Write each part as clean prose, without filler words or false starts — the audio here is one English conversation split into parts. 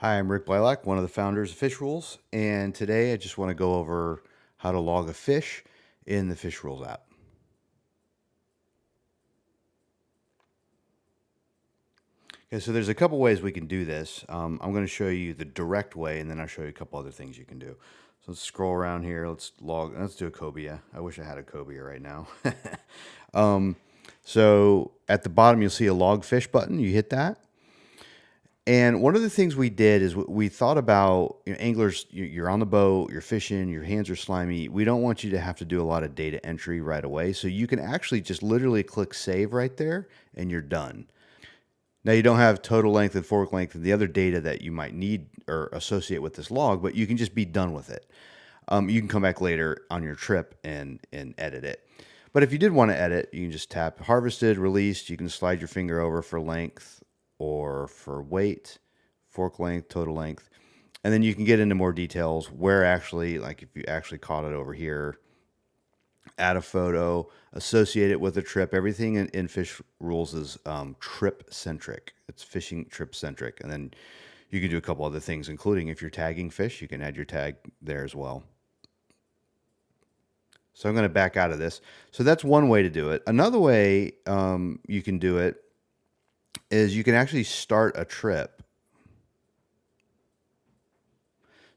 Hi, I'm Rick Blaylock, one of the founders of Fish Rules, and today I just want to go over how to log a fish in the Fish Rules app. Okay, so there's a couple ways we can do this. I'm going to show you the direct way, and then I'll show you a couple other things you can do. So let's scroll around here. Let's do a cobia. I wish I had a cobia right now. So at the bottom, you'll see a log fish button. You hit that. And one of the things we did is we thought about, anglers, you're on the boat, you're fishing, your hands are slimy. We don't want you to have to do a lot of data entry right away. So you can actually just literally click save right there and you're done. Now you don't have total length and fork length and the other data that you might need or associate with this log, but you can just be done with it. You can come back later on your trip and edit it. But if you did want to edit, you can just tap harvested, released. You can slide your finger over for length or for weight, fork length, total length. And then you can get into more details where actually, like if you actually caught it over here, add a photo, associate it with a trip. Everything in Fish Rules is trip centric. It's fishing trip centric. And then you can do a couple other things, including if you're tagging fish, you can add your tag there as well. So I'm going to back out of this. So that's one way to do it. Another way you can do it is you can actually start a trip.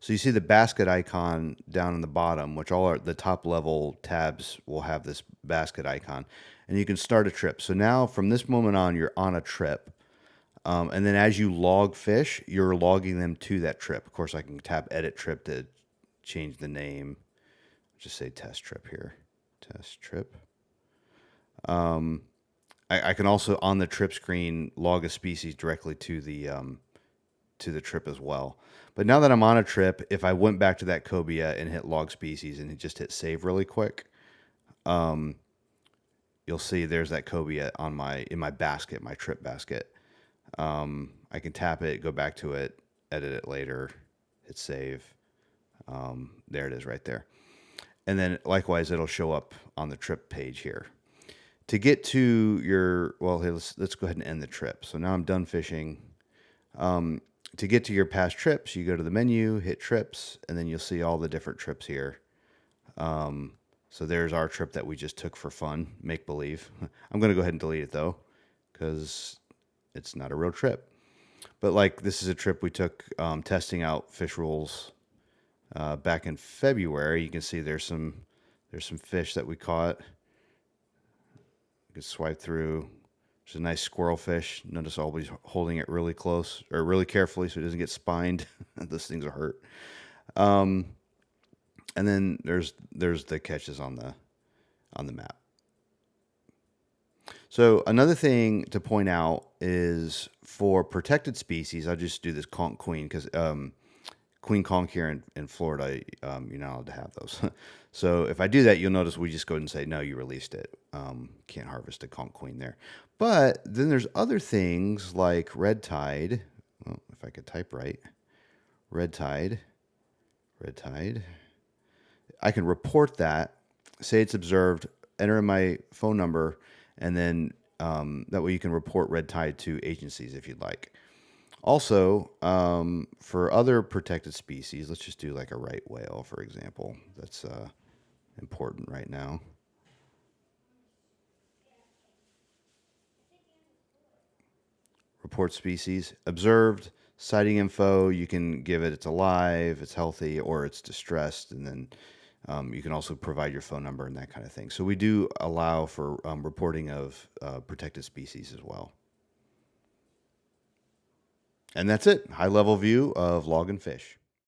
So you see the basket icon down in the bottom, which the top level tabs will have this basket icon, and you can start a trip. So now from this moment on, you're on a trip. And then as you log fish, you're logging them to that trip. Of course, I can tap edit trip to change the name. Just say test trip here. Test trip. I can also on the trip screen log a species directly to the trip as well. But now that I'm on a trip, if I went back to that cobia and hit log species and just hit save really quick, you'll see there's that cobia in my basket, my trip basket. I can tap it, go back to it, edit it later, hit save. There it is right there. And then likewise, it'll show up on the trip page here. To get to your, well, hey, let's go ahead and end the trip. So now I'm done fishing. To get to your past trips, you go to the menu, hit trips, and then you'll see all the different trips here. So there's our trip that we just took for fun, make believe. I'm going to go ahead and delete it though, because it's not a real trip. But like this is a trip we took testing out Fish Rules back in February. You can see there's some fish that we caught. You can swipe through. There's a nice squirrel fish. Notice always holding it really close or really carefully so it doesn't get spined. Those things will hurt. And then there's the catches on the map. So another thing to point out is for protected species, I'll just do this conch queen because queen conch here in Florida, you're not allowed to have those. So if I do that, you'll notice we just go ahead and say, no, you released it. Can't harvest a conch queen there. But then there's other things like red tide. Well, if I could type right, red tide. I can report that, say it's observed, enter in my phone number, and then that way you can report red tide to agencies if you'd like. Also, for other protected species, let's just do like a right whale, for example. That's important right now. Report species. Observed, sighting info, you can give it it's alive, it's healthy, or it's distressed, and then you can also provide your phone number and that kind of thing. So we do allow for reporting of protected species as well. And that's it. High level view of log and fish.